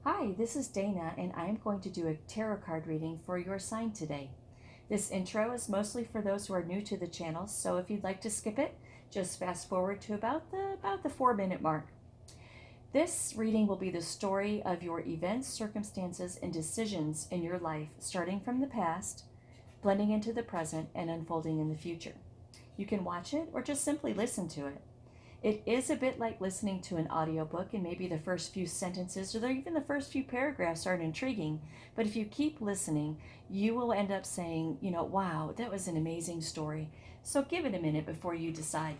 Hi, this is Dana, and I'm going to do a tarot card reading for your sign today. This intro is mostly for those who are new to the channel, so if you'd like to skip it, just fast forward to about the 4-minute mark. This reading will be the story of your events, circumstances, and decisions in your life, starting from the past, blending into the present, and unfolding in the future. You can watch it or just simply listen to it. It is a bit like listening to an audiobook, and maybe the first few sentences or even the first few paragraphs aren't intriguing. But if you keep listening, you will end up saying, wow, that was an amazing story. So give it a minute before you decide.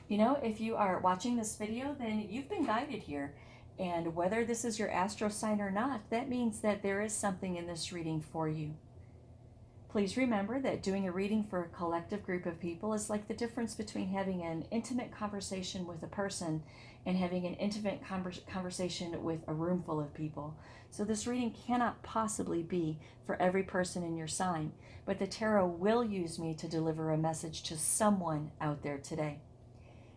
If you are watching this video, then you've been guided here. And whether this is your astro sign or not, that means that there is something in this reading for you. Please remember that doing a reading for a collective group of people is like the difference between having an intimate conversation with a person and having an intimate conversation with a room full of people. So this reading cannot possibly be for every person in your sign, but the tarot will use me to deliver a message to someone out there today.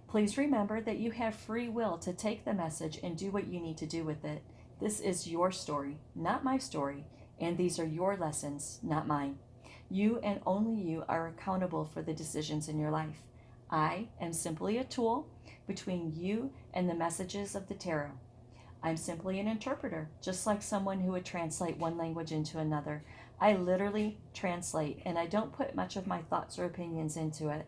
Please remember that you have free will to take the message and do what you need to do with it. This is your story, not my story, and these are your lessons, not mine. You and only you are accountable for the decisions in your life. I am simply a tool between you and the messages of the tarot. I'm simply an interpreter, just like someone who would translate one language into another. I literally translate, and I don't put much of my thoughts or opinions into it.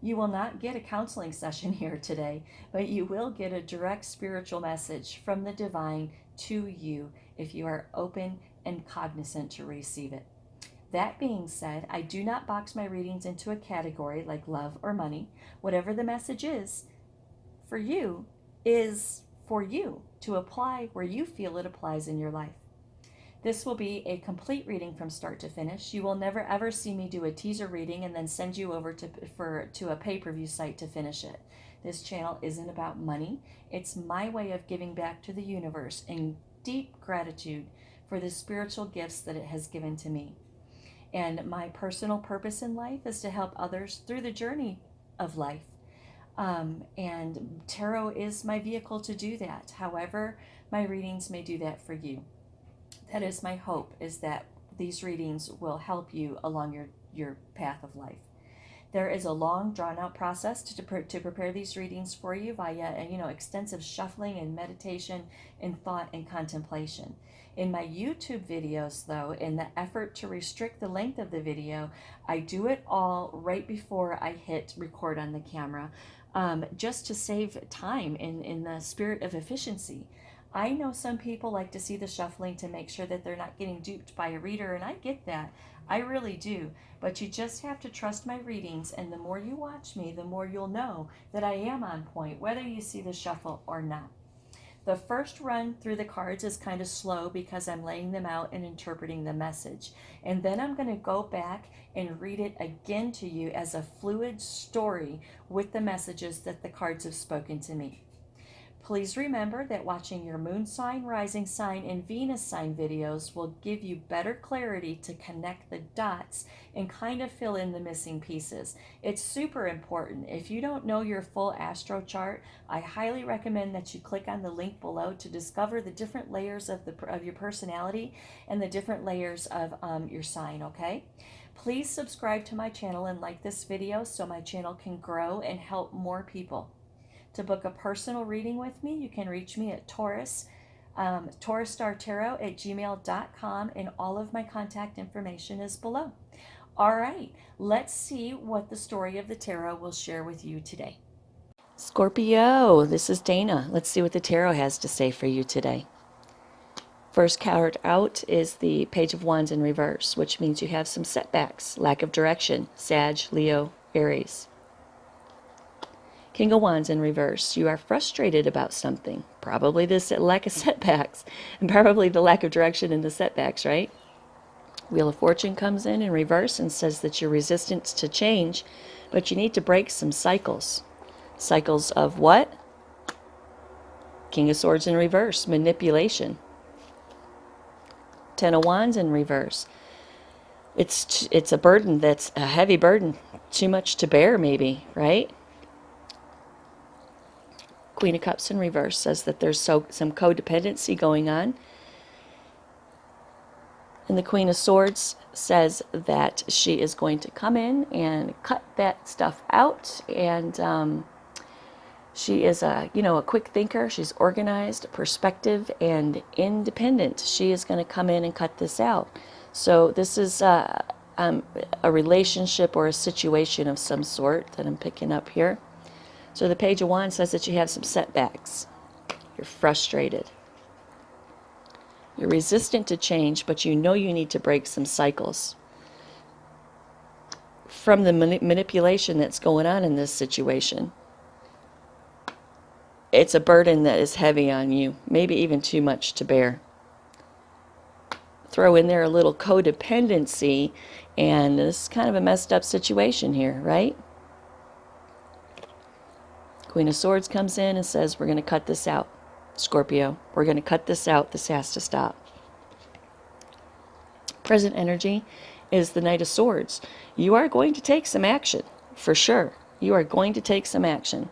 You will not get a counseling session here today, but you will get a direct spiritual message from the divine to you if you are open and cognizant to receive it. That being said, I do not box my readings into a category like love or money. Whatever the message is for you to apply where you feel it applies in your life. This will be a complete reading from start to finish. You will never ever see me do a teaser reading and then send you over to a pay-per-view site to finish it. This channel isn't about money. It's my way of giving back to the universe in deep gratitude for the spiritual gifts that it has given to me. And my personal purpose in life is to help others through the journey of life. And tarot is my vehicle to do that. However, my readings may do that for you. That is my hope, is that these readings will help you along your path of life. There is a long, drawn-out process to prepare these readings for you via, extensive shuffling and meditation and thought and contemplation. In my YouTube videos, though, in the effort to restrict the length of the video, I do it all right before I hit record on the camera, just to save time in the spirit of efficiency. I know some people like to see the shuffling to make sure that they're not getting duped by a reader, and I get that. I really do. But you just have to trust my readings, and the more you watch me, the more you'll know that I am on point, whether you see the shuffle or not. The first run through the cards is kind of slow because I'm laying them out and interpreting the message. And then I'm going to go back and read it again to you as a fluid story with the messages that the cards have spoken to me. Please remember that watching your moon sign, rising sign, and Venus sign videos will give you better clarity to connect the dots and kind of fill in the missing pieces. It's super important. If you don't know your full astro chart, I highly recommend that you click on the link below to discover the different layers of your personality and the different layers of your sign, okay? Please subscribe to my channel and like this video so my channel can grow and help more people. To book a personal reading with me, you can reach me at taurusstartarot@gmail.com, and all of my contact information is below. All right, let's see what the story of the tarot will share with you today. Scorpio, this is Dana. Let's see what the tarot has to say for you today. First card out is the Page of Wands in reverse, which means you have some setbacks, lack of direction, Sag, Leo, Aries. King of Wands in reverse. You are frustrated about something. Probably this lack of setbacks. And probably the lack of direction in the setbacks, right? Wheel of Fortune comes in reverse and says that you're resistant to change, but you need to break some cycles. Cycles of what? King of Swords in reverse. Manipulation. Ten of Wands in reverse. It's a burden that's a heavy burden. Too much to bear, maybe, right? Queen of Cups in reverse says that there's some codependency going on. And the Queen of Swords says that she is going to come in and cut that stuff out. And she is a quick thinker. She's organized, perspective, and independent. She is going to come in and cut this out. So this is a relationship or a situation of some sort that I'm picking up here. So the Page of Wands says that you have some setbacks. You're frustrated. You're resistant to change, but you know you need to break some cycles from the manipulation that's going on in this situation. It's a burden that is heavy on you, maybe even too much to bear. Throw in there a little codependency, and this is kind of a messed up situation here, right? Queen of Swords comes in and says, we're going to cut this out. Scorpio, we're going to cut this out. This has to stop. Present energy is the Knight of Swords. You are going to take some action, for sure. You are going to take some action.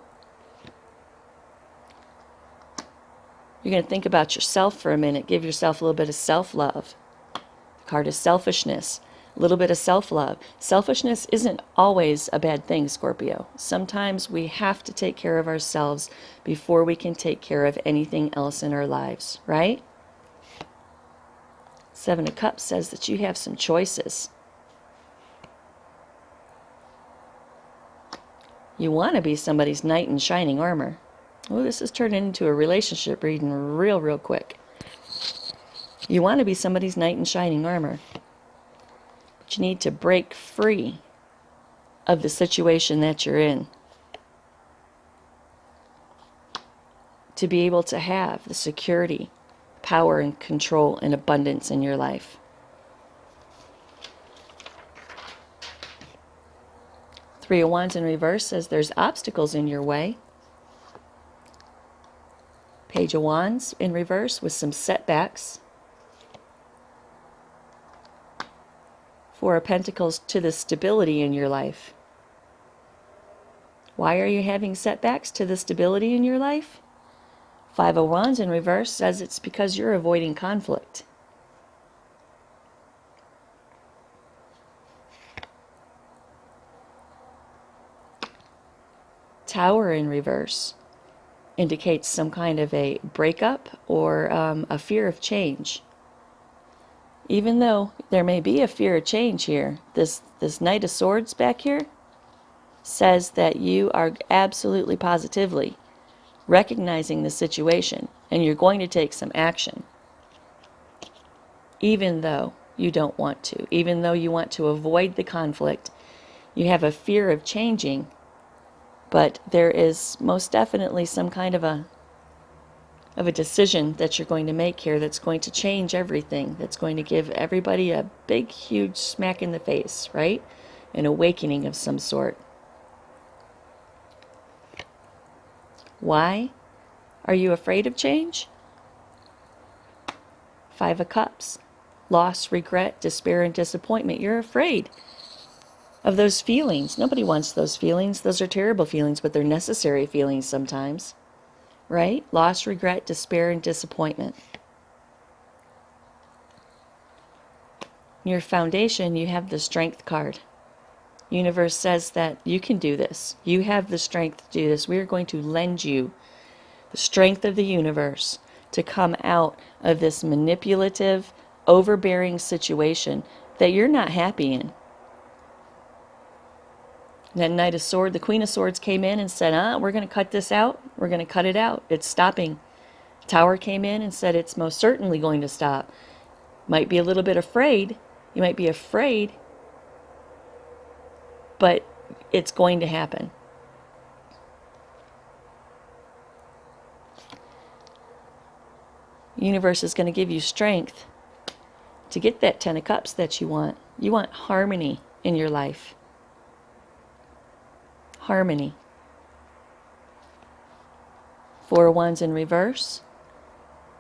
You're going to think about yourself for a minute. Give yourself a little bit of self-love. The card is selfishness. A little bit of self-love. Selfishness isn't always a bad thing, Scorpio. Sometimes we have to take care of ourselves before we can take care of anything else in our lives, right? Seven of Cups says that you have some choices. You want to be somebody's knight in shining armor. Oh, this is turning into a relationship reading real quick. You want to be somebody's knight in shining armor. But you need to break free of the situation that you're in to be able to have the security, power, and control and abundance in your life. Three of Wands in reverse says there's obstacles in your way. Page of Wands in reverse with some setbacks. Four of Pentacles to the stability in your life. Why are you having setbacks to the stability in your life? Five of Wands in reverse says it's because you're avoiding conflict. Tower in reverse indicates some kind of a breakup or a fear of change. Even though there may be a fear of change here, this Knight of Swords back here says that you are absolutely positively recognizing the situation and you're going to take some action. Even though you don't want to, even though you want to avoid the conflict, you have a fear of changing, but there is most definitely some kind of a decision that you're going to make here that's going to change everything, that's going to give everybody a big, huge smack in the face, right? An awakening of some sort. Why are you afraid of change? Five of Cups. Loss, regret, despair, and disappointment. You're afraid of those feelings. Nobody wants those feelings. Those are terrible feelings, but they're necessary feelings sometimes. Right? Loss, regret, despair, and disappointment. In your foundation, you have the Strength card. Universe says that you can do this. You have the strength to do this. We are going to lend you the strength of the universe to come out of this manipulative, overbearing situation that you're not happy in. That Knight of Swords, the Queen of Swords came in and said, we're going to cut this out. We're going to cut it out. It's stopping. Tower came in and said it's most certainly going to stop. Might be a little bit afraid. You might be afraid, but it's going to happen. The universe is going to give you strength to get that Ten of Cups that you want. You want harmony in your life. Harmony. Four of Wands in reverse.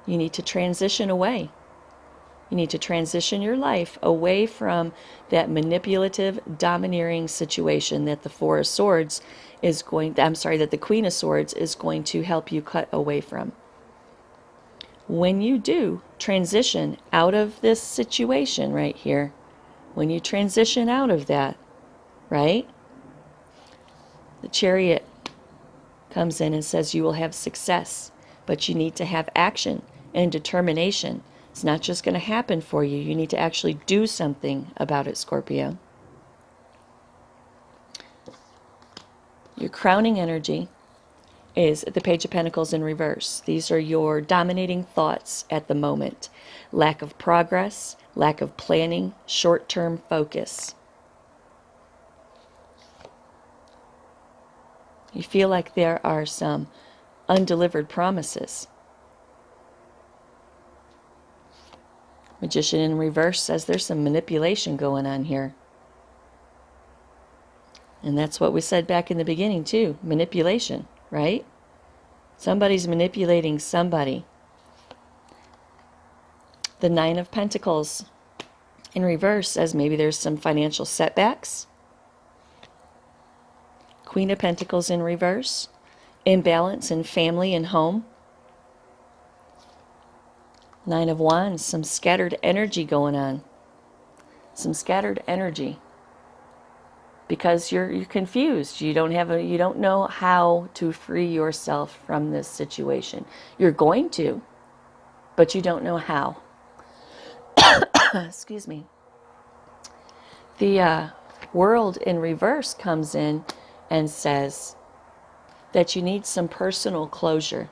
You need to transition away. You need to transition your life away from that manipulative, domineering situation that the Four of Swords is going, I'm sorry, that the Queen of Swords is going to help you cut away from. When you do transition out of this situation right here, when you transition out of that, right? The Chariot comes in and says you will have success, but you need to have action and determination. It's not just going to happen for you. You need to actually do something about it, Scorpio. Your crowning energy is the Page of Pentacles in reverse. These are your dominating thoughts at the moment. Lack of progress, lack of planning, short-term focus. You feel like there are some undelivered promises. Magician in reverse says there's some manipulation going on here. And that's what we said back in the beginning too. Manipulation, right? Somebody's manipulating somebody. The Nine of Pentacles in reverse says maybe there's some financial setbacks. Queen of Pentacles in reverse. Imbalance in family and home. Nine of Wands, some scattered energy going on. Some scattered energy. Because you're confused. You don't know how to free yourself from this situation. You're going to, but you don't know how. Excuse me. The World in reverse comes in and says that you need some personal closure.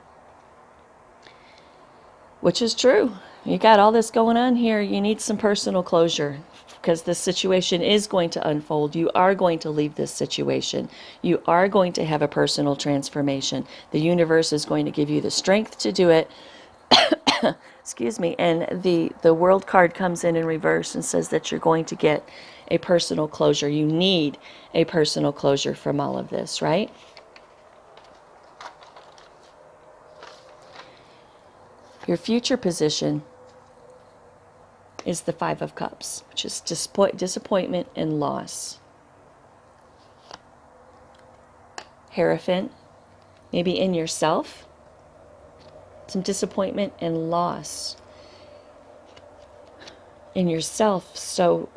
Which is true. You got all this going on here. You need some personal closure because this situation is going to unfold. You are going to leave this situation. You are going to have a personal transformation. The universe is going to give you the strength to do it. Excuse me. And the World card comes in reverse and says that you're going to get a personal closure. You need a personal closure from all of this, right? Your future position is the Five of Cups, which is disappointment and loss. Hierophant, maybe in yourself, some disappointment and loss in yourself. So,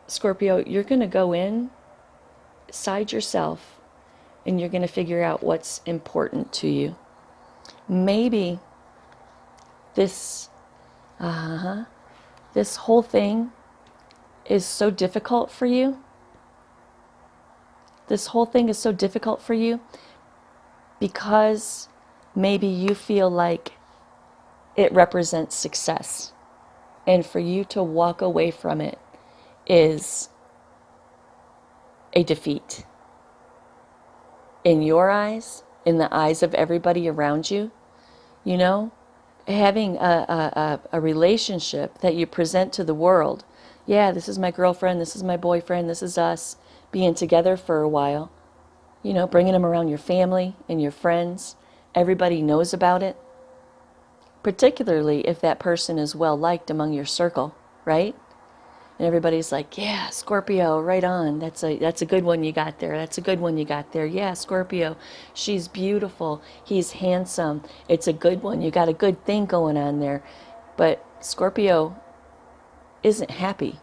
Scorpio, you're going to go inside yourself and you're going to figure out what's important to you. Maybe this whole thing is so difficult for you. This whole thing is so difficult for you because maybe you feel like it represents success. And for you to walk away from it is a defeat. In your eyes, in the eyes of everybody around you, you know? Having a relationship that you present to the world. Yeah, this is my girlfriend, this is my boyfriend, this is us being together for a while. You know, bringing them around your family and your friends. Everybody knows about it. Particularly if that person is well liked among your circle, right? And everybody's like, yeah, Scorpio, right on. That's a good one you got there. That's a good one you got there. Yeah, Scorpio, she's beautiful. He's handsome. It's a good one. You got a good thing going on there. But Scorpio isn't happy.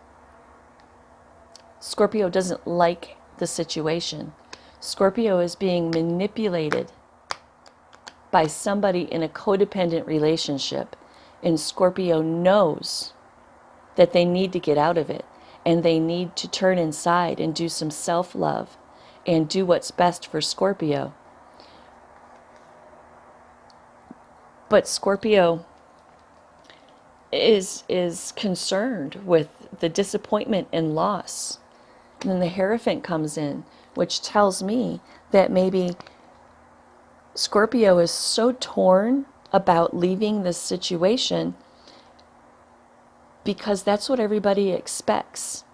Scorpio doesn't like the situation. Scorpio is being manipulated by somebody in a codependent relationship. And Scorpio knows that they need to get out of it, and they need to turn inside and do some self-love and do what's best for Scorpio. But Scorpio is concerned with the disappointment and loss. And then the Hierophant comes in, which tells me that maybe Scorpio is so torn about leaving this situation because that's what everybody expects.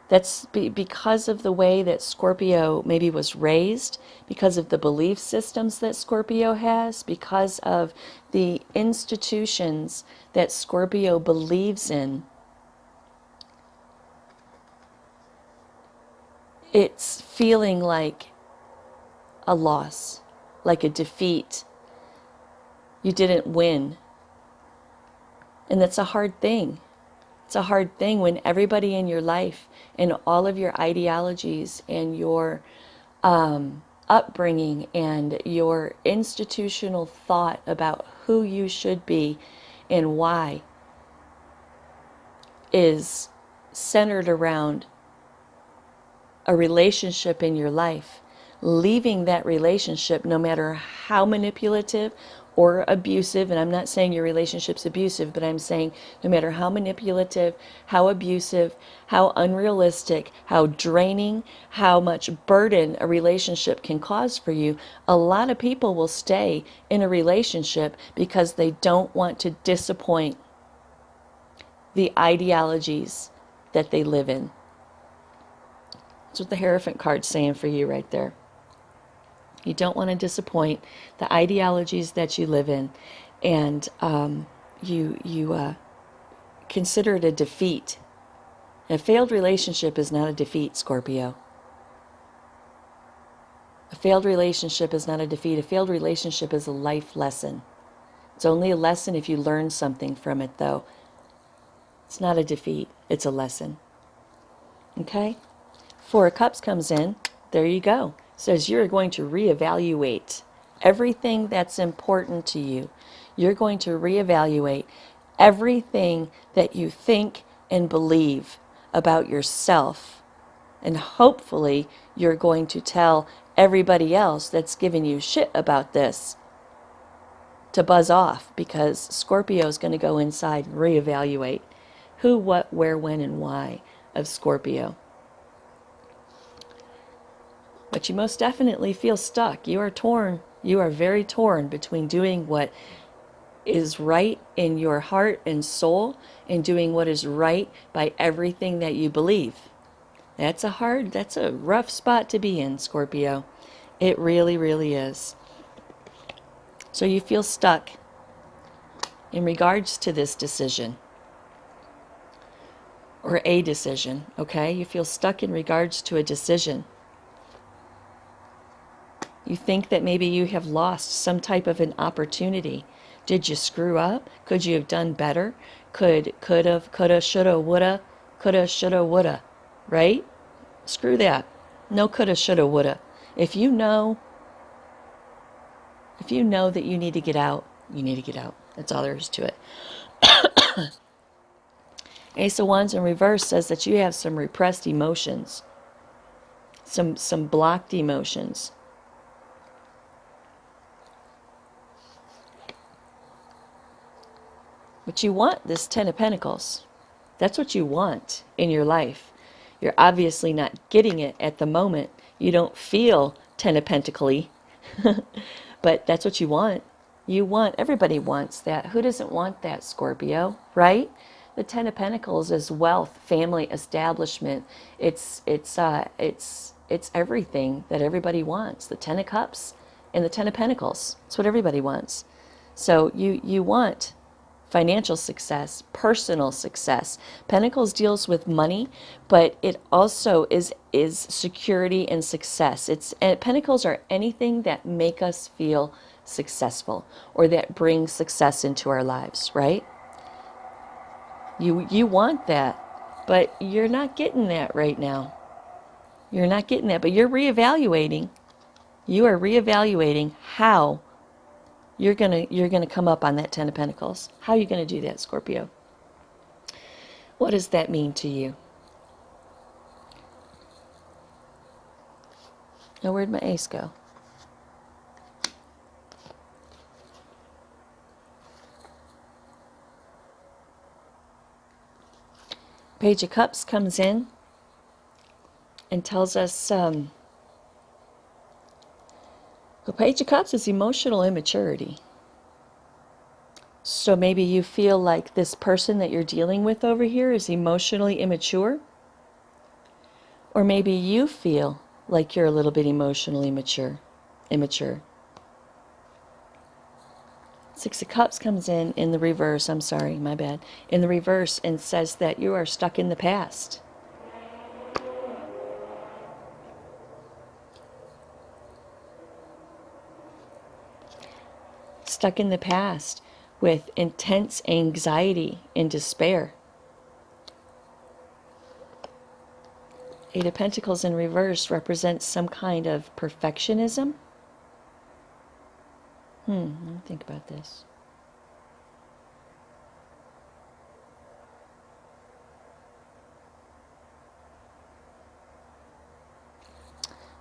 That's because of the way that Scorpio maybe was raised, because of the belief systems that Scorpio has, because of the institutions that Scorpio believes in. It's feeling like a loss, like a defeat. You didn't win. And that's a hard thing. It's a hard thing when everybody in your life and all of your ideologies and your upbringing and your institutional thought about who you should be and why is centered around a relationship in your life. Leaving that relationship, no matter how manipulative or abusive, and I'm not saying your relationship's abusive, but I'm saying no matter how manipulative, how abusive, how unrealistic, how draining, how much burden a relationship can cause for you, a lot of people will stay in a relationship because they don't want to disappoint the ideologies that they live in. That's what the Hierophant card's saying for you right there. You don't want to disappoint the ideologies that you live in, and you consider it a defeat. A failed relationship is not a defeat, Scorpio. A failed relationship is not a defeat. A failed relationship is a life lesson. It's only a lesson if you learn something from it, though. It's not a defeat. It's a lesson. Okay? Four of Cups comes in. There you go. Says you're going to reevaluate everything that's important to you. You're going to reevaluate everything that you think and believe about yourself. And hopefully you're going to tell everybody else that's giving you shit about this to buzz off, because Scorpio is going to go inside and reevaluate who, what, where, when, and why of Scorpio. But you most definitely feel stuck. You are torn. You are very torn between doing what is right in your heart and soul and doing what is right by everything that you believe. That's a rough spot to be in, Scorpio. It really, really is. So you feel stuck in regards to this decision. Or a decision, okay? You feel stuck in regards to a decision. You think that maybe you have lost some type of an opportunity. Did you screw up? Could you have done better? Coulda, shoulda, woulda, right? Screw that. No coulda, shoulda, woulda. If you know that you need to get out, you need to get out. That's all there is to it. Ace of Wands in reverse says that you have some repressed emotions. Some blocked emotions. But you want this Ten of Pentacles. That's what you want in your life. You're obviously not getting it at the moment. You don't feel Ten of Pentacles, but that's what you want. Everybody wants that. Who doesn't want that, Scorpio, right? The Ten of Pentacles is wealth, family, establishment. It's everything that everybody wants. The Ten of Cups and the Ten of Pentacles. It's what everybody wants. So you want financial success, personal success. Pentacles deals with money, but it also is security and success. And Pentacles are anything that make us feel successful or that brings success into our lives, right? You want that, but you're not getting that right now. You're not getting that, but you're reevaluating. You are reevaluating how you're gonna come up on that Ten of Pentacles. How are you gonna do that, Scorpio? What does that mean to you? Now, where'd my ace go? Page of Cups comes in and tells us the Page of Cups is emotional immaturity. So maybe you feel like this person that you're dealing with over here is emotionally immature. Or maybe you feel like you're a little bit emotionally immature. Six of Cups comes in the reverse. I'm sorry, my bad. In the reverse, and says that you are stuck in the past. stuck in the past with intense anxiety and despair. Eight of Pentacles in reverse represents some kind of perfectionism. Let me think about this.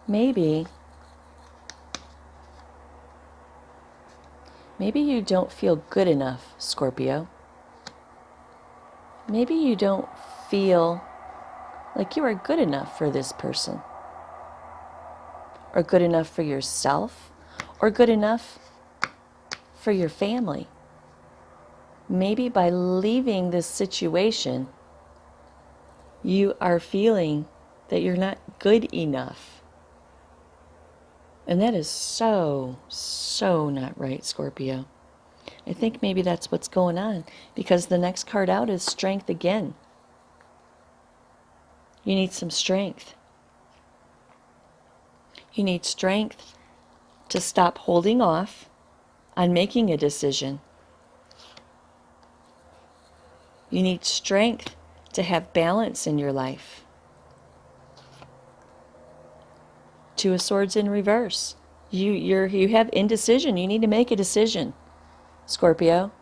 Maybe you don't feel good enough, Scorpio. Maybe you don't feel like you are good enough for this person, or good enough for yourself, or good enough for your family. Maybe by leaving this situation, you are feeling that you're not good enough. And that is so not right, Scorpio. I think maybe that's what's going on, because the next card out is strength again. You need some strength. You need strength to stop holding off on making a decision. You need strength to have balance in your life. Two of Swords in reverse. You have indecision. You need to make a decision, Scorpio.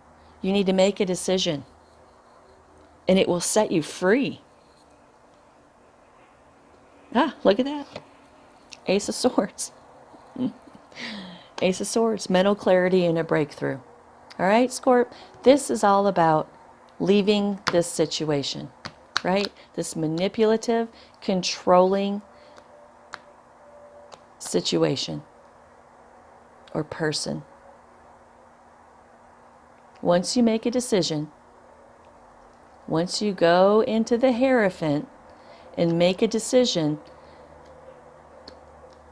You need to make a decision, and it will set you free. Ah, look at that. Ace of Swords. Ace of Swords, mental clarity and a breakthrough. All right, Scorp, this is all about leaving this situation, right? This manipulative, controlling situation or person. Once you make a decision, once you go into the Hierophant and make a decision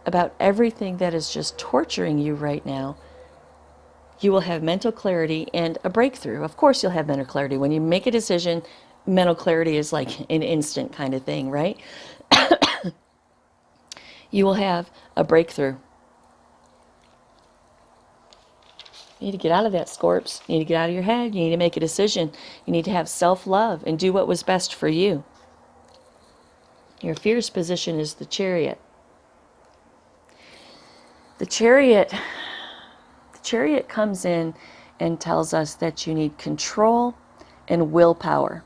about everything that is just torturing you right now, you will have mental clarity and a breakthrough. Of course you'll have mental clarity. When you make a decision, mental clarity is like an instant kind of thing, right? You will have a breakthrough. You need to get out of that, Scorps. You need to get out of your head. You need to make a decision. You need to have self-love and do what was best for you. Your fierce position is the Chariot. The Chariot comes in and tells us that you need control and willpower.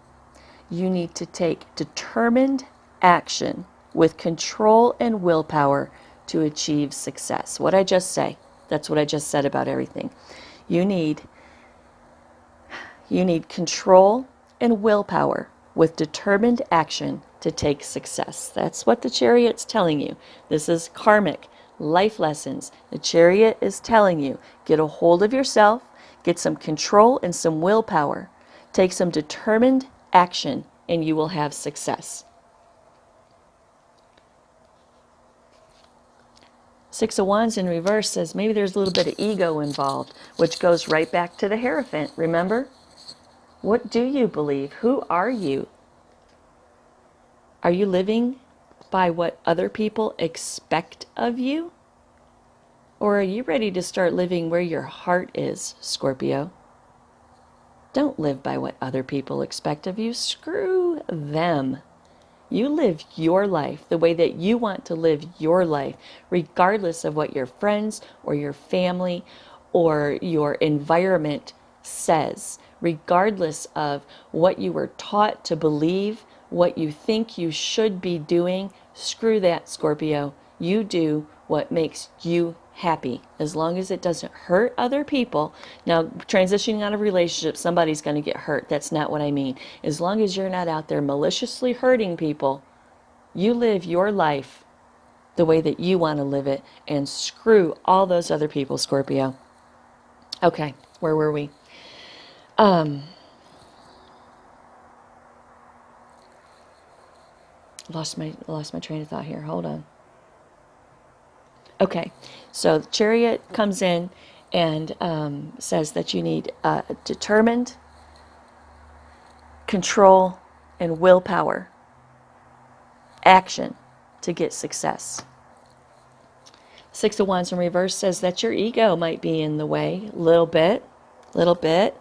You need to take determined action with control and willpower to achieve success. What I just say, that's what I just said about everything. You need control and willpower with determined action to take success. That's what the Chariot's telling you. This is karmic life lessons. The Chariot is telling you, get a hold of yourself, get some control and some willpower, take some determined action, and you will have success. Six of Wands in reverse says maybe there's a little bit of ego involved, which goes right back to the Hierophant. Remember? What do you believe? Who are you? Are you living by what other people expect of you? Or are you ready to start living where your heart is, Scorpio? Don't live by what other people expect of you. Screw them. You live your life the way that you want to live your life, regardless of what your friends or your family or your environment says, regardless of what you were taught to believe, what you think you should be doing. Screw that, Scorpio. You do what makes you happy, as long as it doesn't hurt other people. Now, transitioning out of a relationship, somebody's going to get hurt. That's not what I mean. As long as you're not out there maliciously hurting people, you live your life the way that you want to live it, and screw all those other people, Scorpio. Okay, where were we? Lost my train of thought here. Hold on. Okay, so the Chariot comes in and says that you need determined control and willpower, action to get success. Six of Wands in reverse says that your ego might be in the way. Little bit. Little bit.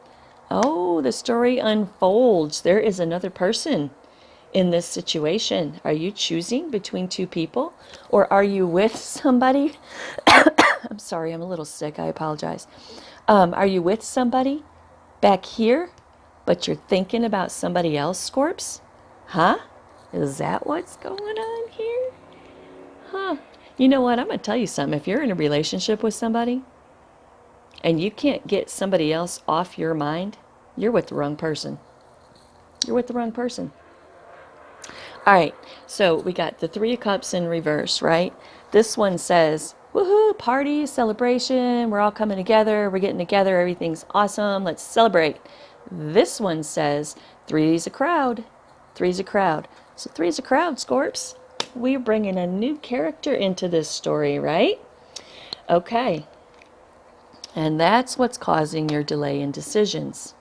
Oh, the story unfolds. There is another person in this situation. Are you choosing between two people? Or are you with somebody? I'm sorry, I'm a little sick. I apologize. Are you with somebody back here, but you're thinking about somebody else, Scorps? Huh? Is that what's going on here? Huh. You know what? I'm going to tell you something. If you're in a relationship with somebody and you can't get somebody else off your mind, you're with the wrong person. You're with the wrong person. All right, so we got the Three of Cups in reverse, right? This one says, woohoo, party, celebration, we're all coming together, we're getting together, everything's awesome, let's celebrate. This one says, three's a crowd, three's a crowd. So three's a crowd, Scorps. We're bringing a new character into this story, right? Okay, and that's what's causing your delay in decisions.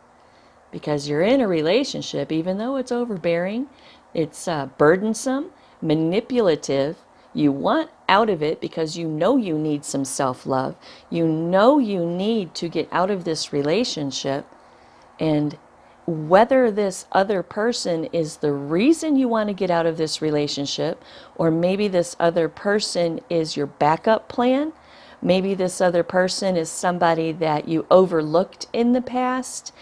Because you're in a relationship, even though it's overbearing, it's burdensome, manipulative. You want out of it because you know you need some self-love. You know you need to get out of this relationship. And whether this other person is the reason you want to get out of this relationship, or maybe this other person is your backup plan, maybe this other person is somebody that you overlooked in the past,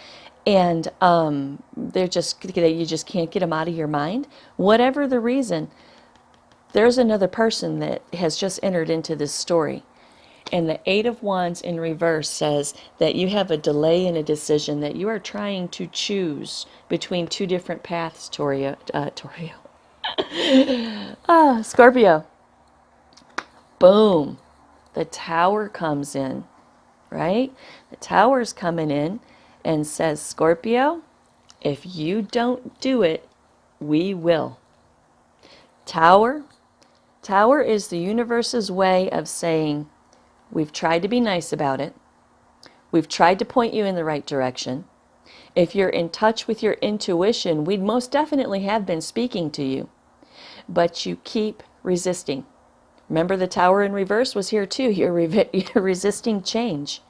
and you just can't get them out of your mind. Whatever the reason, there's another person that has just entered into this story. And the Eight of Wands in reverse says that you have a delay in a decision, that you are trying to choose between two different paths, Scorpio. Boom. The Tower comes in, right? The Tower's coming in and says, Scorpio, if you don't do it, we will. Tower is the universe's way of saying, we've tried to be nice about it. We've tried to point you in the right direction. If you're in touch with your intuition, we'd most definitely have been speaking to you. But you keep resisting. Remember, the Tower in reverse was here too. You're resisting change.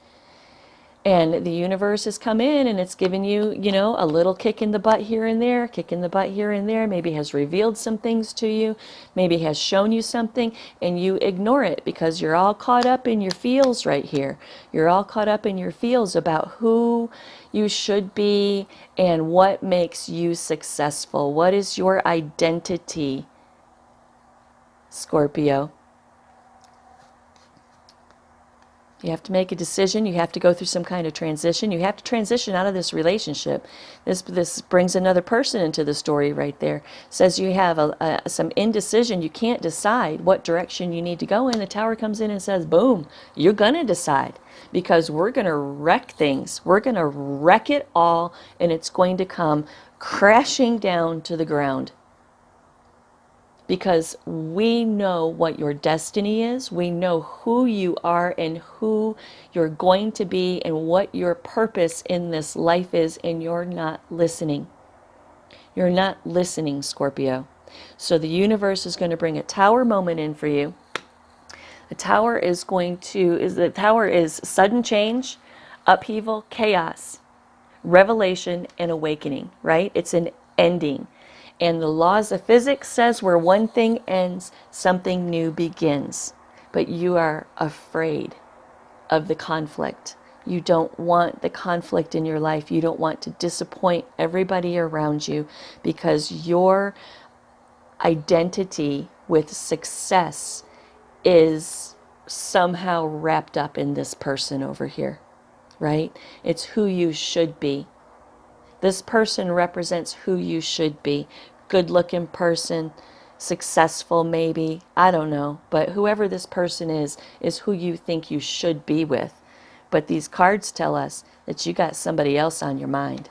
And the universe has come in and it's given you, a little kick in the butt here and there, kick in the butt here and there, maybe has revealed some things to you, maybe has shown you something, and you ignore it because you're all caught up in your feels right here. You're all caught up in your feels about who you should be and what makes you successful. What is your identity, Scorpio? You have to make a decision. You have to go through some kind of transition. You have to transition out of this relationship. This brings another person into the story right there. Says you have some indecision. You can't decide what direction you need to go in. The Tower comes in and says, boom, you're going to decide because we're going to wreck things. We're going to wreck it all, and it's going to come crashing down to the ground. Because we know what your destiny is. We know who you are and who you're going to be and what your purpose in this life is, and you're not listening. You're not listening, Scorpio. So the universe is going to bring a Tower moment in for you. The Tower is sudden change, upheaval, chaos, revelation, and awakening, right? It's an ending. And the laws of physics says where one thing ends, something new begins. But you are afraid of the conflict. You don't want the conflict in your life. You don't want to disappoint everybody around you because your identity with success is somehow wrapped up in this person over here, right? It's who you should be. This person represents who you should be. Good-looking person, successful maybe, I don't know. But whoever this person is who you think you should be with. But these cards tell us that you got somebody else on your mind.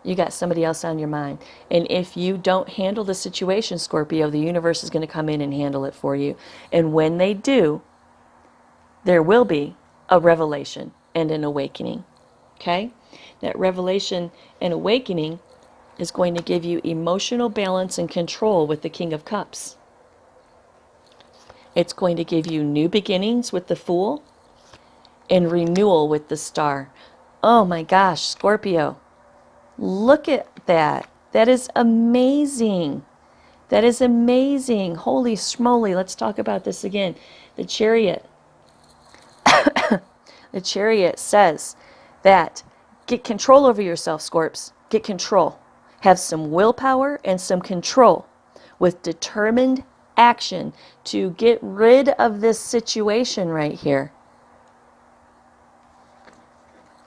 You got somebody else on your mind. And if you don't handle the situation, Scorpio, the universe is going to come in and handle it for you. And when they do, there will be a revelation and an awakening. Okay? That revelation and awakening is going to give you emotional balance and control with the King of Cups. It's going to give you new beginnings with the Fool and renewal with the Star. Oh my gosh, Scorpio. Look at that. That is amazing. That is amazing. Holy schmoly. Let's talk about this again. The Chariot. The Chariot says that get control over yourself, Scorps. Get control. Have some willpower and some control with determined action to get rid of this situation right here.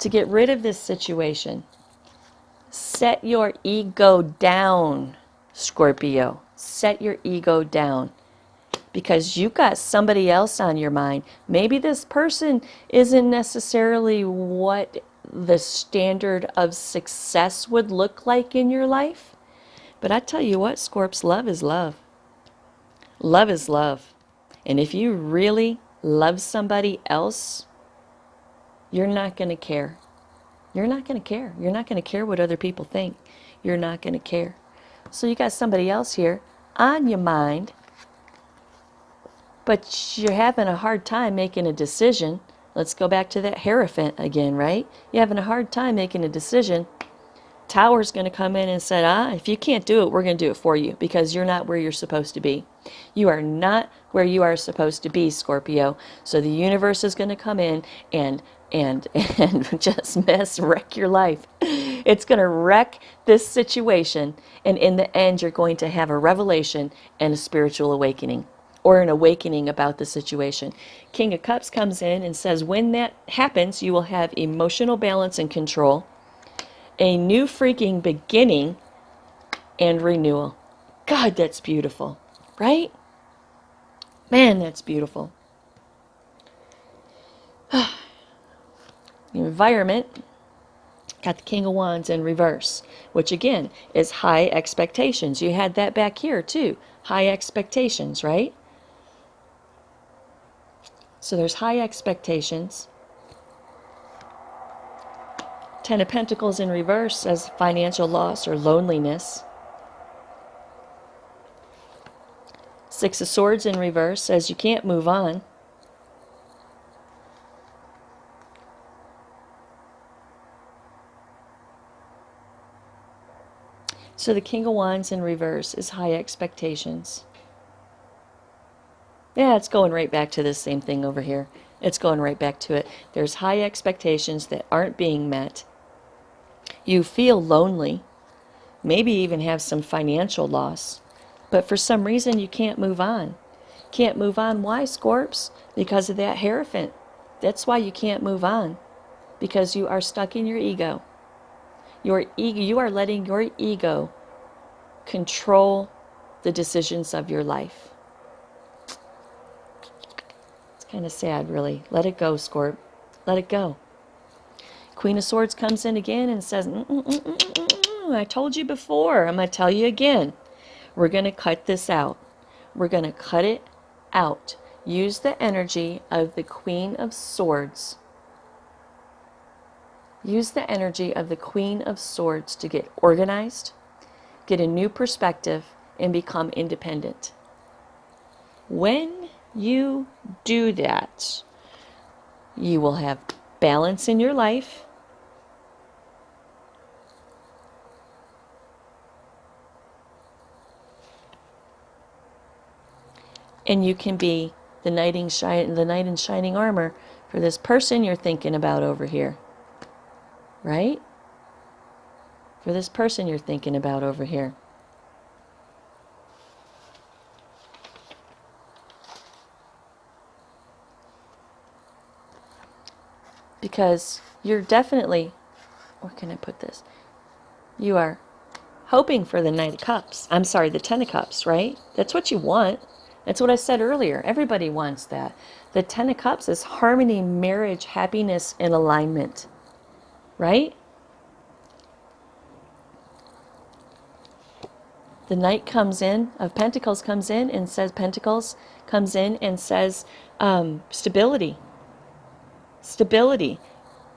To get rid of this situation. Set your ego down, Scorpio. Set your ego down. Because you got somebody else on your mind. Maybe this person isn't necessarily what the standard of success would look like in your life. But I tell you what, Scorps, love is love. Love is love. And if you really love somebody else, you're not going to care. You're not going to care. You're not going to care what other people think. You're not going to care. So you got somebody else here on your mind, but you're having a hard time making a decision. Let's go back to that Hierophant again, right? You're having a hard time making a decision. Tower's going to come in and say, if you can't do it, we're going to do it for you because you're not where you're supposed to be. You are not where you are supposed to be, Scorpio. So the universe is going to come in and just wreck your life. It's going to wreck this situation. And in the end, you're going to have a revelation and a spiritual awakening, or an awakening about the situation. King of Cups comes in and says, when that happens, you will have emotional balance and control, a new freaking beginning, and renewal. God, that's beautiful, right? Man, that's beautiful. The environment, got the King of Wands in reverse, which again is high expectations. You had that back here too. High expectations, right? So there's high expectations. Ten of Pentacles in reverse says financial loss or loneliness. Six of Swords in reverse says you can't move on. So the King of Wands in reverse is high expectations. Yeah, it's going right back to this same thing over here. It's going right back to it. There's high expectations that aren't being met. You feel lonely, maybe even have some financial loss, but for some reason you can't move on. Can't move on. Why, Scorps? Because of that Hierophant. That's why you can't move on, because you are stuck in your ego. Your ego, you are letting your ego control the decisions of your life. It's kind of sad, really. Let it go, Scorp. Let it go. Queen of Swords comes in again and says, I told you before. I'm going to tell you again. We're going to cut this out. We're going to cut it out. Use the energy of the Queen of Swords. Use the energy of the Queen of Swords to get organized, get a new perspective, and become independent. When you do that, you will have balance in your life. And you can be the knight in shining armor for this person you're thinking about over here. Right? For this person you're thinking about over here. Because you're definitely, where can I put this? You are hoping for the Knight of Cups. I'm sorry, the Ten of Cups, right? That's what you want. That's what I said earlier. Everybody wants that. The Ten of Cups is harmony, marriage, happiness, and alignment. Right? The Knight comes in, of Pentacles comes in and says, stability. Stability.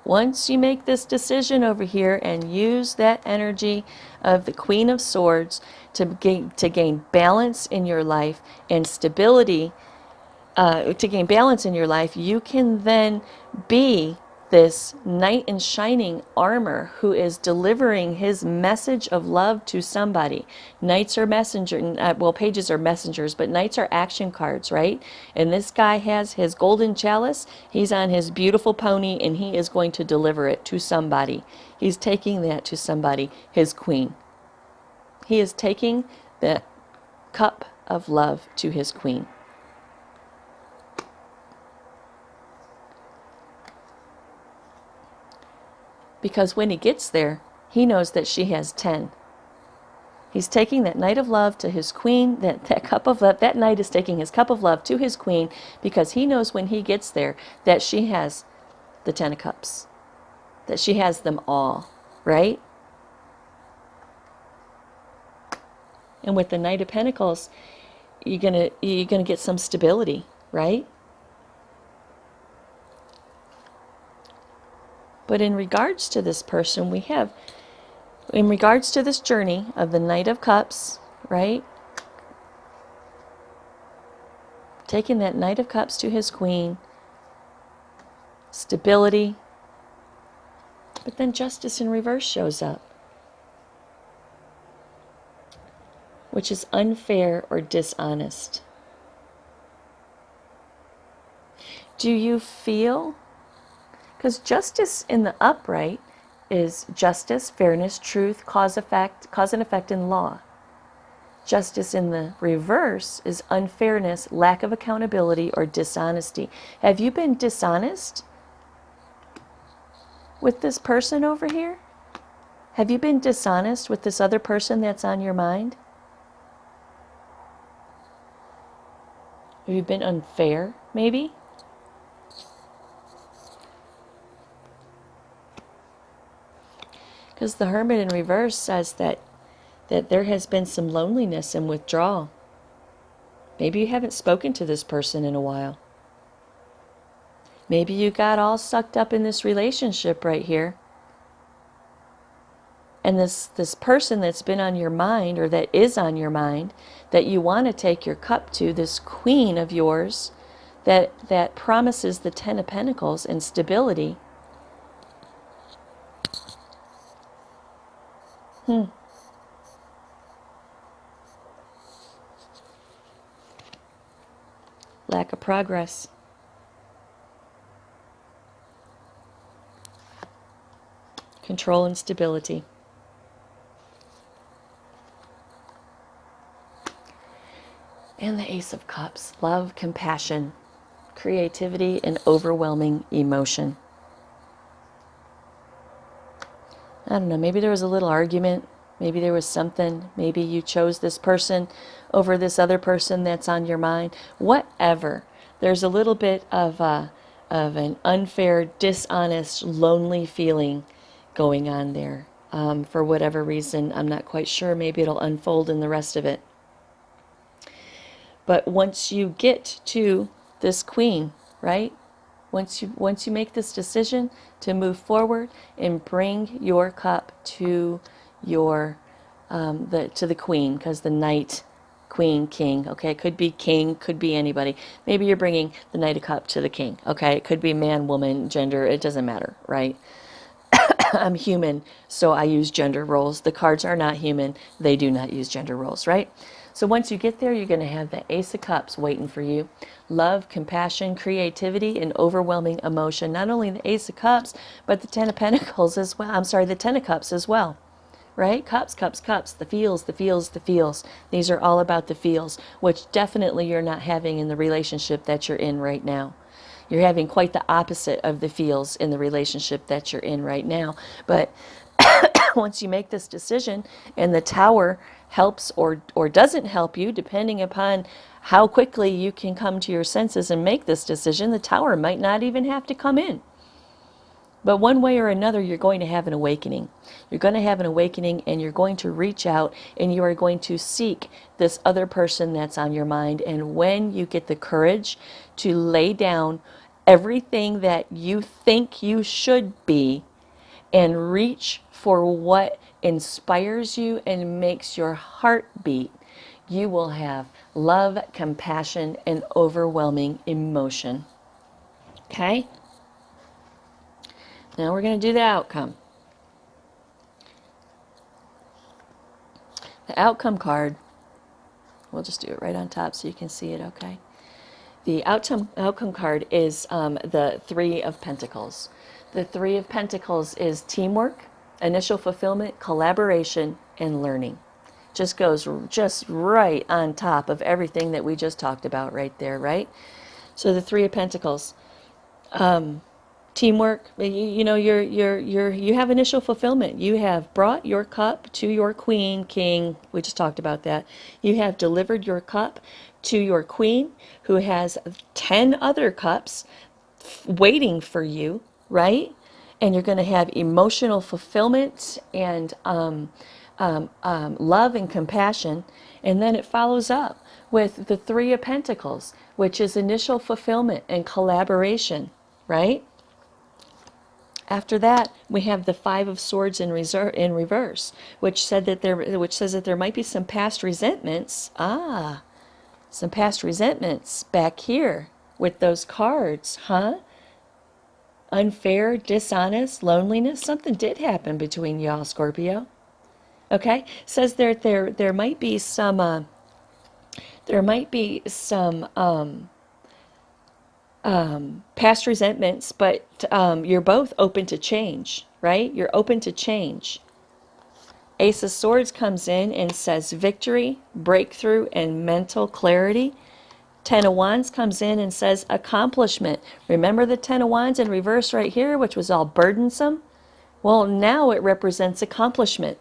Once you make this decision over here and use that energy of the Queen of Swords to gain balance in your life and stability, to gain balance in your life, you can then be this knight in shining armor who is delivering his message of love to somebody. Knights are pages are messengers, but knights are action cards, right? And this guy has his golden chalice. He's on his beautiful pony, and he is going to deliver it to somebody. He's taking that to somebody, his queen. He is taking the cup of love to his queen. Because when he gets there, he knows that she has 10. He's taking that night of love to his queen, that cup of love. That knight is taking his cup of love to his queen because he knows when he gets there that she has the 10 of cups, that she has them all, right? And with the Knight of Pentacles, you're gonna get some stability, right? But in regards to this person, we have, in regards to this journey of the Knight of Cups, right? Taking that Knight of Cups to his queen, stability, but then Justice in reverse shows up, which is unfair or dishonest. Do you feel, because justice in the upright is justice, fairness, truth, cause and effect in law. Justice in the reverse is unfairness, lack of accountability, or dishonesty. Have you been dishonest with this person over here? Have you been dishonest with this other person that's on your mind? Have you been unfair, maybe? Because the Hermit in reverse says that there has been some loneliness and withdrawal. Maybe you haven't spoken to this person in a while. Maybe you got all sucked up in this relationship right here. And this person that's been on your mind, or that is on your mind, that you want to take your cup to, this queen of yours that promises the 10 of Pentacles and stability. Lack of progress. Control and stability. And the Ace of Cups. Love, compassion, creativity, and overwhelming emotion. I don't know, maybe there was a little argument. Maybe there was something. Maybe you chose this person over this other person that's on your mind. Whatever. There's a little bit of an unfair, dishonest, lonely feeling going on there. For whatever reason, I'm not quite sure. Maybe it'll unfold in the rest of it. But once you get to this queen, right? Once you make this decision to move forward and bring your cup to your to the queen, because the knight, queen, king, okay, it could be king, could be anybody. Maybe you're bringing the Knight of Cups to the king, okay? It could be man, woman, gender, it doesn't matter, right? I'm human, so I use gender roles. The cards are not human. They do not use gender roles, right? So once you get there, you're going to have the Ace of Cups waiting for you. Love, compassion, creativity, and overwhelming emotion. Not only the Ace of Cups, but the 10 of Pentacles as well. I'm sorry, the 10 of Cups as well. Right? Cups, cups, cups. The feels, the feels, the feels. These are all about the feels, which definitely you're not having in the relationship that you're in right now. You're having quite the opposite of the feels in the relationship that you're in right now. But once you make this decision and the Tower helps or doesn't help you, depending upon how quickly you can come to your senses and make this decision, the Tower might not even have to come in. But one way or another, you're going to have an awakening. You're going to have an awakening, and you're going to reach out, and you are going to seek this other person that's on your mind. And when you get the courage to lay down everything that you think you should be and reach for what inspires you and makes your heart beat, you will have love, compassion, and overwhelming emotion. Okay? Now we're going to do the outcome. The outcome card, we'll just do it right on top so you can see it, okay? The outcome card is the Three of Pentacles. The Three of Pentacles is teamwork, initial fulfillment, collaboration, and learning. Just goes just right on top of everything that we just talked about right there, right? So the Three of Pentacles, teamwork. You have initial fulfillment. You have brought your cup to your queen, king. We just talked about that. You have delivered your cup to your queen, who has 10 other cups waiting for you, right? And you're going to have emotional fulfillment and love and compassion. And then it follows up with the Three of Pentacles, which is initial fulfillment and collaboration, right? After that, we have the Five of Swords in reverse, which says that there might be some past resentments. Some past resentments back here with those cards, huh? Unfair, dishonest, loneliness. Something did happen between y'all, Scorpio. Okay, says there might be some past resentments, but you're both open to change, right? You're open to change. Ace of Swords comes in and says victory, breakthrough, and mental clarity. Ten of Wands comes in and says accomplishment. Remember the Ten of Wands in reverse right here, which was all burdensome? Well, now it represents accomplishment.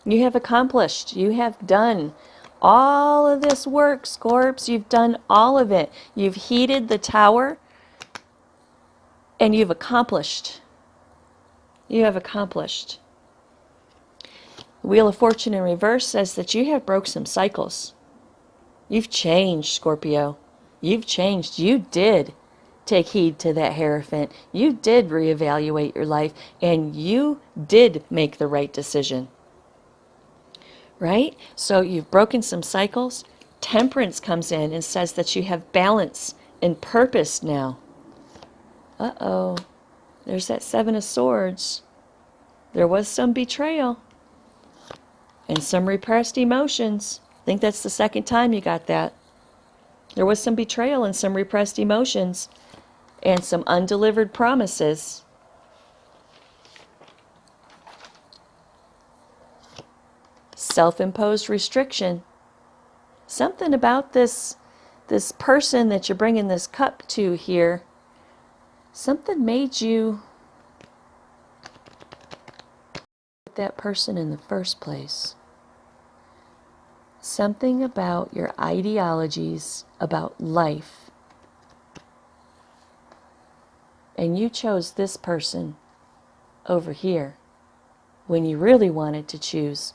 You have accomplished. You have done all of this work, Scorps. You've done all of it. You've heated the tower and you've accomplished. You have accomplished. The Wheel of Fortune in reverse says that you have broke some cycles. You've changed, Scorpio. You've changed. You did take heed to that Hierophant. You did reevaluate your life and you did make the right decision. Right? So you've broken some cycles. Temperance comes in and says that you have balance and purpose now. Uh-oh. There's that Seven of Swords. There was some betrayal and some repressed emotions. I think that's the second time you got that. There was some betrayal and some repressed emotions and some undelivered promises. Self-imposed restriction. Something about this person that you're bringing this cup to here, something made you that person in the first place. Something about your ideologies about life. And you chose this person over here when you really wanted to choose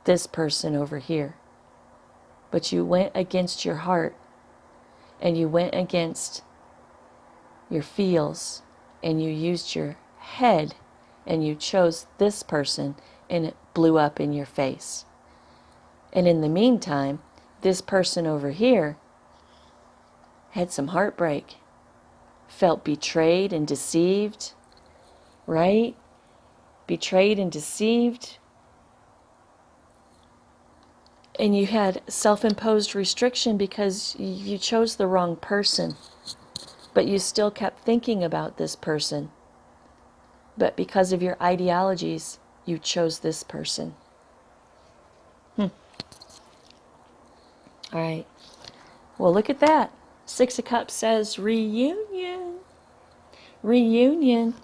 this person over here. But you went against your heart and you went against your feels and you used your head and you chose this person and it blew up in your face. And in the meantime, this person over here had some heartbreak, felt betrayed and deceived, right? Betrayed and deceived. And you had self-imposed restriction because you chose the wrong person. But you still kept thinking about this person. But because of your ideologies, you chose this person. All right. Well, look at that. Six of Cups says reunion. Reunion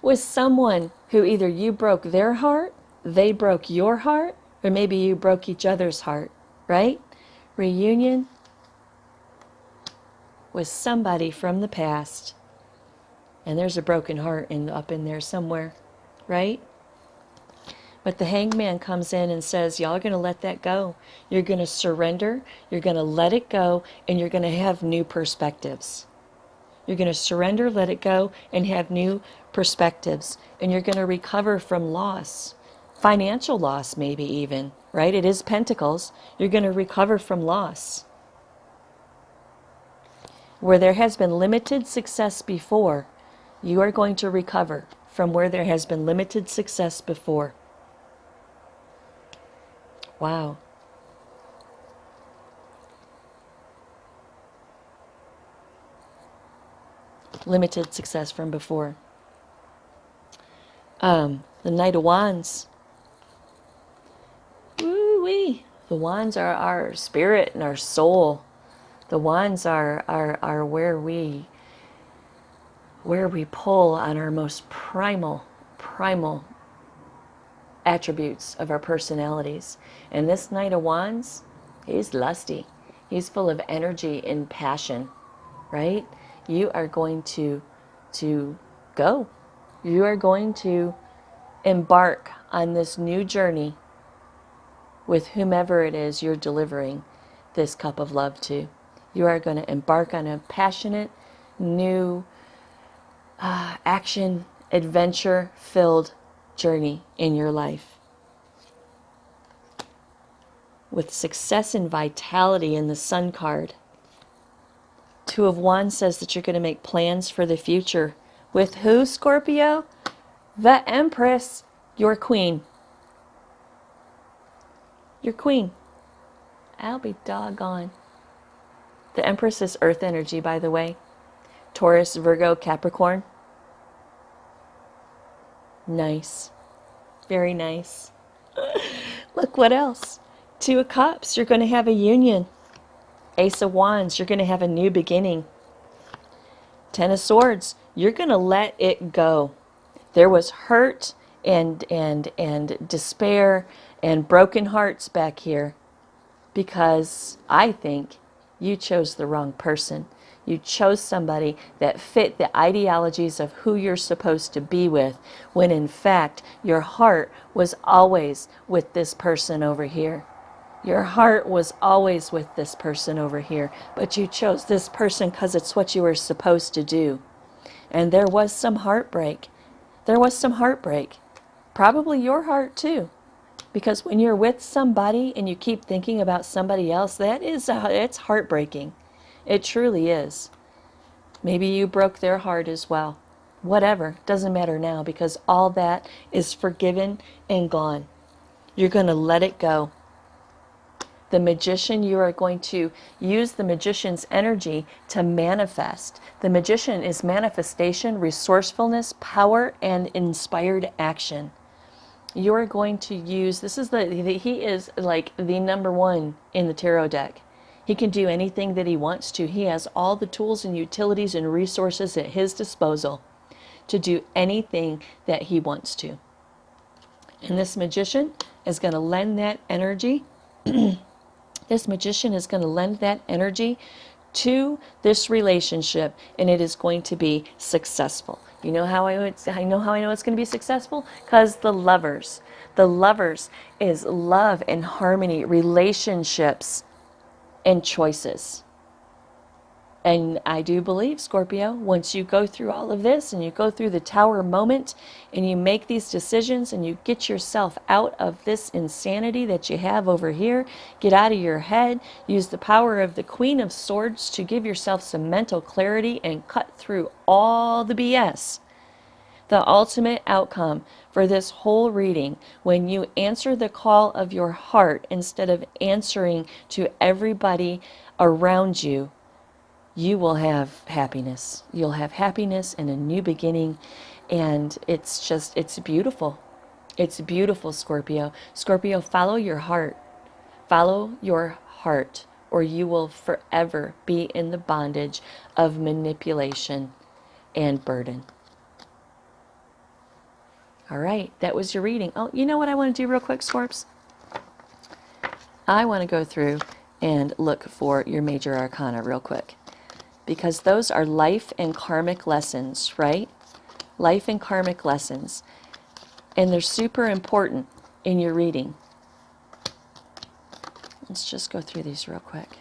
with someone who either you broke their heart, they broke your heart, or maybe you broke each other's heart, right? Reunion with somebody from the past. And there's a broken heart up in there somewhere, right? But the Hangman comes in and says, y'all are going to let that go. You're going to surrender. You're going to let it go. And you're going to have new perspectives. You're going to surrender, let it go, and have new perspectives. And you're going to recover from loss. Financial loss, maybe even, right? It is Pentacles. You're going to recover from loss. Where there has been limited success before, you are going to recover from where there has been limited success before. Wow. Limited success from before. The Knight of Wands. Woo-wee. The wands are our spirit and our soul. The wands are where we pull on our most primal attributes of our personalities. And this Knight of Wands, he's lusty. He's full of energy and passion, right? You are going to go. You are going to embark on this new journey with whomever it is you're delivering this cup of love to. You are going to embark on a passionate, new, action, adventure-filled journey in your life. With success and vitality in the Sun card. Two of Wands says that you're going to make plans for the future. With who, Scorpio? The Empress, your queen. Your queen. I'll be doggone. The Empress is earth energy, by the way. Taurus, Virgo, Capricorn. Nice. Very nice. Look what else. Two of Cups, you're going to have a union. Ace of Wands, you're going to have a new beginning. Ten of Swords, you're going to let it go. There was hurt and despair and broken hearts back here because I think you chose the wrong person. You chose somebody that fit the ideologies of who you're supposed to be with, when in fact your heart was always with this person over here. Your heart was always with this person over here, but you chose this person because it's what you were supposed to do. And there was some heartbreak. There was some heartbreak. Probably your heart too. Because when you're with somebody and you keep thinking about somebody else, it's heartbreaking. It truly is. Maybe you broke their heart as well. Whatever, doesn't matter now, because all that is forgiven and gone. You're going to let it go. The Magician, you are going to use the Magician's energy to manifest. The Magician is manifestation, resourcefulness, power, and inspired action. You are going to use, he is like the number one in the tarot deck. He can do anything that he wants to. He has all the tools and utilities and resources at his disposal to do anything that he wants to. And this Magician is going to lend that energy. This Magician is going to lend that energy to this relationship, and it is going to be successful. You know how I know it's going to be successful? Because the Lovers is love and harmony, relationships and choices. And I do believe, Scorpio, once you go through all of this and you go through the Tower moment and you make these decisions and you get yourself out of this insanity that you have over here, get out of your head, use the power of the Queen of Swords to give yourself some mental clarity and cut through all the BS. The ultimate outcome for this whole reading, when you answer the call of your heart instead of answering to everybody around you, you will have happiness. You'll have happiness and a new beginning. And it's beautiful. It's beautiful, Scorpio. Scorpio, follow your heart. Follow your heart, or you will forever be in the bondage of manipulation and burden. All right, that was your reading. Oh, you know what I want to do real quick, Scorps? I want to go through and look for your major arcana real quick. Because those are life and karmic lessons, right? Life and karmic lessons. And they're super important in your reading. Let's just go through these real quick.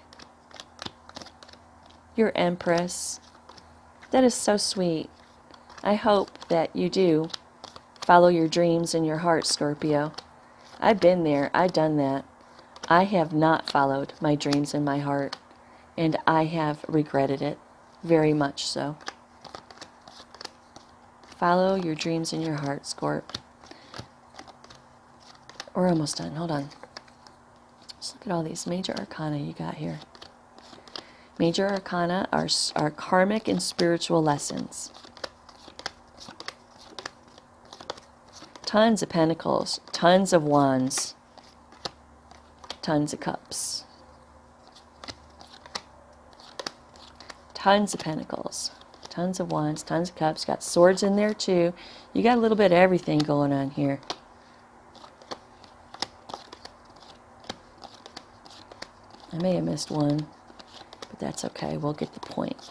Your Empress. That is so sweet. I hope that you do follow your dreams and your heart, Scorpio. I've been there. I've done that. I have not followed my dreams and my heart, and I have regretted it, very much so. Follow your dreams and your heart, Scorp. We're almost done. Hold on. Let's look at all these major arcana you got here. Major arcana are karmic and spiritual lessons. Tons of pentacles, tons of wands, tons of cups. Tons of pentacles, tons of wands, tons of cups. Got swords in there too. You got a little bit of everything going on here. I may have missed one, but that's okay. We'll get the point.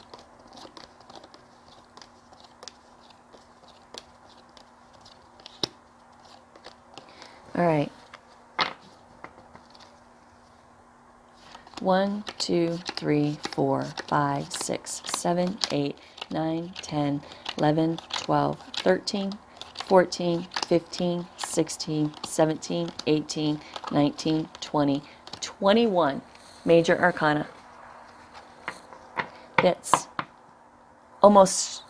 All right. 1, 2, 3, 4, 5, 6, 7, 8, 9, 10, 11, 12, 13, 14, 15, 16, 17, 18, 19, 20, 21 major arcana. That's almost,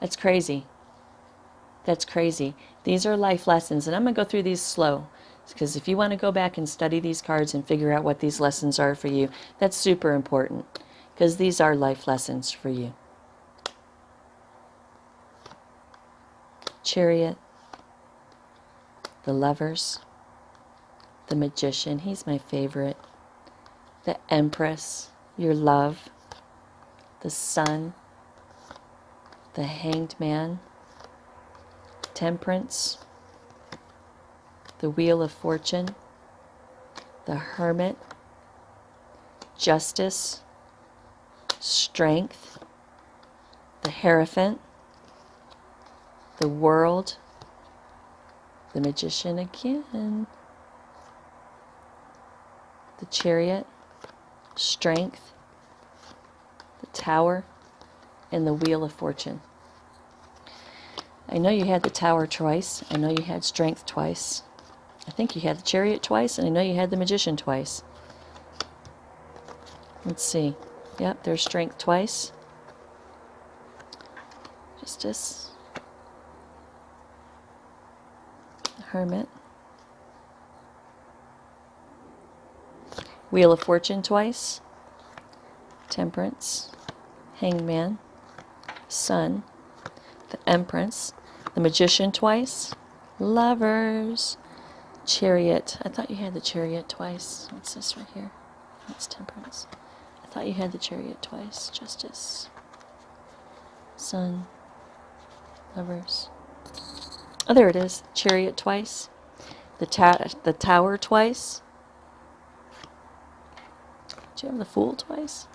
that's crazy. That's crazy. These are life lessons, and I'm going to go through these slow, because if you want to go back and study these cards and figure out what these lessons are for you, that's super important, because these are life lessons for you. Chariot, the Lovers, the Magician, he's my favorite, the Empress, your love, the Sun, the Hanged Man, Temperance, the Wheel of Fortune, the Hermit, Justice, Strength, the Hierophant, the World, the Magician again, the Chariot, Strength, the Tower, and the Wheel of Fortune. I know you had the Tower twice. I know you had Strength twice. I think you had the Chariot twice, and I know you had the Magician twice. Let's see. Yep, there's Strength twice. Justice. Hermit. Wheel of Fortune twice. Temperance. Hanged Man. Sun. The Empress. The Magician twice. Lovers. Chariot. I thought you had the Chariot twice. What's this right here? That's Temperance. I thought you had the Chariot twice. Justice. Sun. Lovers. Oh, there it is. Chariot twice. The Tower twice. Did you have the Fool twice?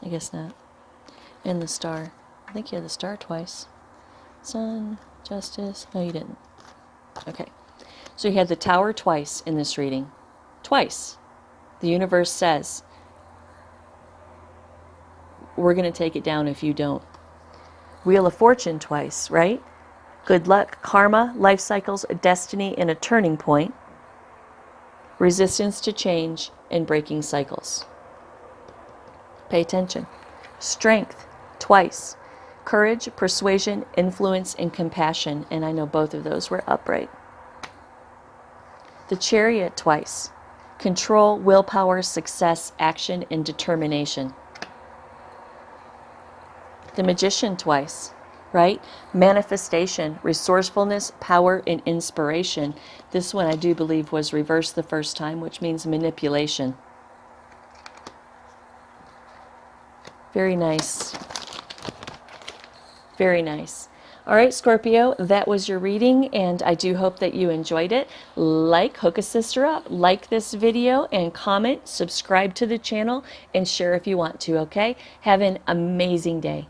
I guess not. And the Star. I think you had the Star twice. Sun, Justice. No, you didn't. Okay. So you had the Tower twice in this reading. Twice. The universe says, we're going to take it down if you don't. Wheel of Fortune twice, right? Good luck, karma, life cycles, a destiny, and a turning point. Resistance to change and breaking cycles. Pay attention. Strength, twice. Courage, persuasion, influence, and compassion. And I know both of those were upright. The Chariot, twice. Control, willpower, success, action, and determination. The Magician, twice. Right? Manifestation, resourcefulness, power, and inspiration. This one I do believe was reversed the first time, which means manipulation. Very nice. Very nice. All right, Scorpio, that was your reading, and I do hope that you enjoyed it. Hook a sister up, like this video, and comment, subscribe to the channel, and share if you want to, okay? Have an amazing day.